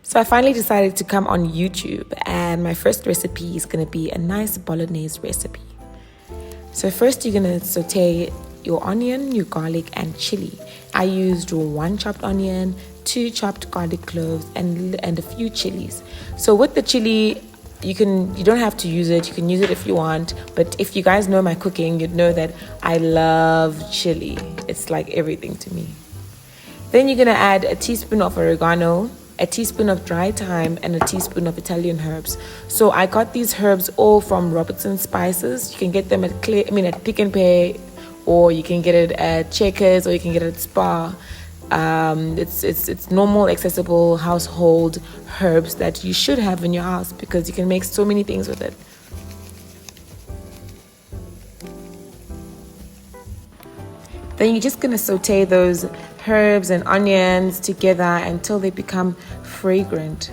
So I finally decided to come on YouTube, and my first recipe is going to be a nice bolognese recipe. So first you're going to saute your onion, your garlic and chili. I used 1 chopped onion, 2 chopped garlic cloves and a few chilies. So with the chili, you don't have to use it. You can use it if you want, but if you guys know my cooking, you'd know that I love chili. It's like everything to me. Then you're going to add a teaspoon of oregano, a teaspoon of dry thyme and a teaspoon of Italian herbs. So I got these herbs all from Robertson Spices. You can get them at Pick n Pay, or you can get it at Checkers, or you can get it at Spa. It's normal, accessible household herbs that you should have in your house because you can make so many things with it. Then you're just going to saute those herbs and onions together until they become fragrant.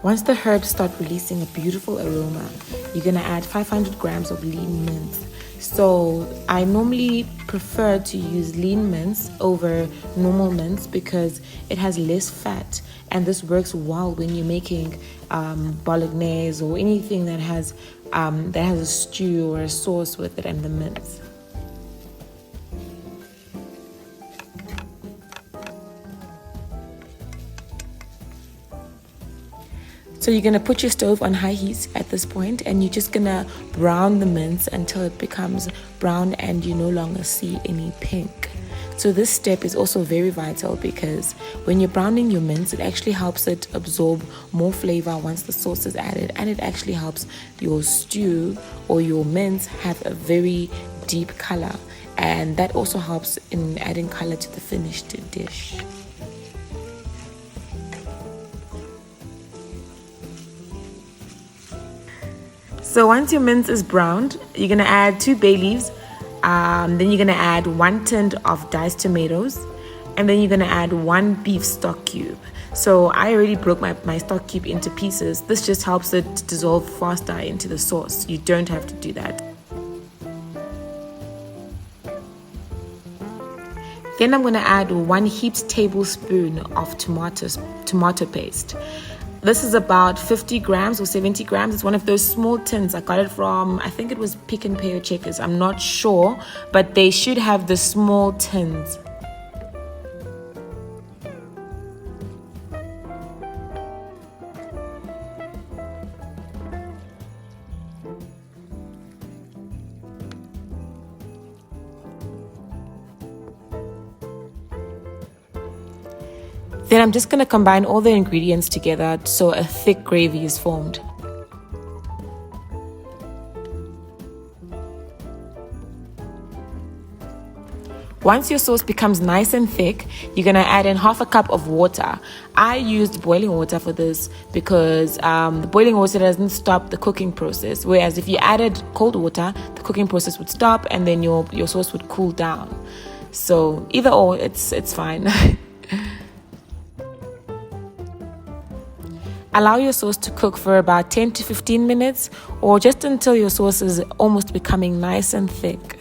Once the herbs start releasing a beautiful aroma, you're going to add 500 grams of lean mince. So I normally prefer to use lean mince over normal mince because it has less fat, and this works well when you're making bolognese or anything that has a stew or a sauce with it and the mince. So you're going to put your stove on high heat at this point, and you're just going to brown the mince until it becomes brown and you no longer see any pink. So this step is also very vital because when you're browning your mince, it actually helps it absorb more flavor once the sauce is added, and it actually helps your stew or your mince have a very deep color, and that also helps in adding color to the finished dish. So once your mince is browned, you're going to add 2 bay leaves. Then you're going to add 1 tin of diced tomatoes. And then you're going to add 1 beef stock cube. So I already broke my stock cube into pieces. This just helps it dissolve faster into the sauce. You don't have to do that. Then I'm going to add 1 heaped tablespoon of tomato paste. This is about 50 grams or 70 grams. It's one of those small tins. I got it from, I think it was Pick n Pay or Checkers. I'm not sure, but they should have the small tins. Then I'm just going to combine all the ingredients together so a thick gravy is formed. Once your sauce becomes nice and thick, you're going to add in 1/2 cup of water. I used boiling water for this because the boiling water doesn't stop the cooking process, whereas if you added cold water, the cooking process would stop and then your sauce would cool down. So either or, it's fine. Allow your sauce to cook for about 10 to 15 minutes or just until your sauce is almost becoming nice and thick.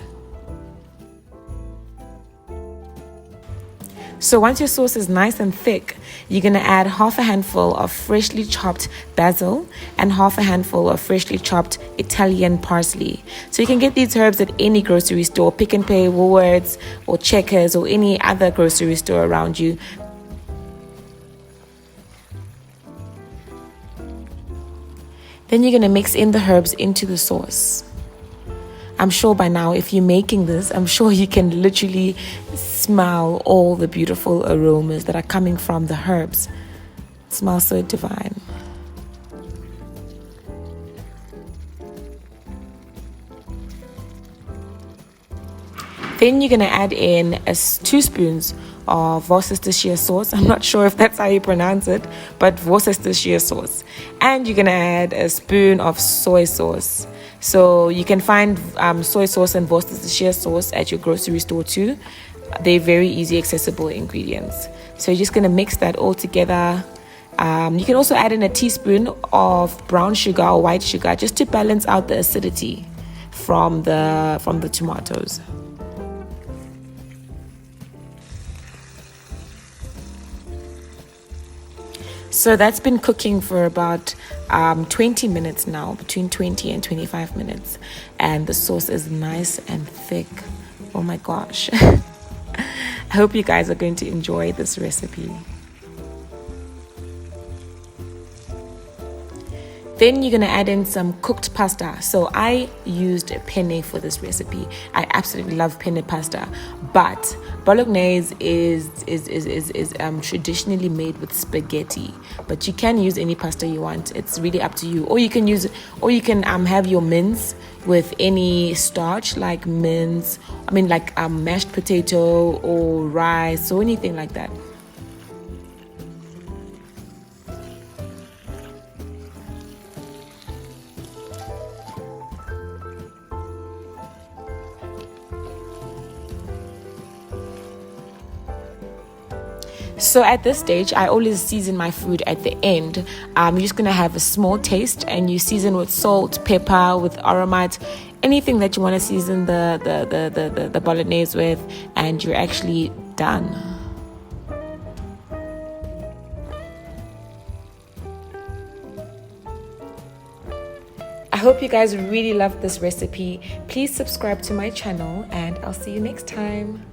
So once your sauce is nice and thick, you're going to add 1/2 handful of freshly chopped basil and 1/2 handful of freshly chopped Italian parsley. So you can get these herbs at any grocery store, Pick n Pay, Woolworths or Checkers or any other grocery store around you. Then you're going to mix in the herbs into the sauce. I'm sure by now, if you're making this, I'm sure you can literally smell all the beautiful aromas that are coming from the herbs. It smells so divine. Then you're going to add in 2 spoons of Worcestershire sauce. I'm not sure if that's how you pronounce it, but Worcestershire sauce. And you're going to add a spoon of soy sauce. So you can find soy sauce and Worcestershire sauce at your grocery store too. They're very easy, accessible ingredients. So you're just going to mix that all together. You can also add in a teaspoon of brown sugar or white sugar just to balance out the acidity. from the tomatoes. So that's been cooking for about 20 minutes now, between 20 and 25 minutes. And the sauce is nice and thick. Oh my gosh. I hope you guys are going to enjoy this recipe. Then you're going to add in some cooked pasta. So I used penne for this recipe. I absolutely love penne pasta, but bolognese is traditionally made with spaghetti. But you can use any pasta you want. It's really up to you. Or you can have your mince with any starch, like mashed potato or rice or anything like that. So at this stage, I always season my food at the end. You're just going to have a small taste, and you season with salt, pepper, with aromat, anything that you want to season the bolognese with, and you're actually done. I hope you guys really loved this recipe. Please subscribe to my channel, and I'll see you next time.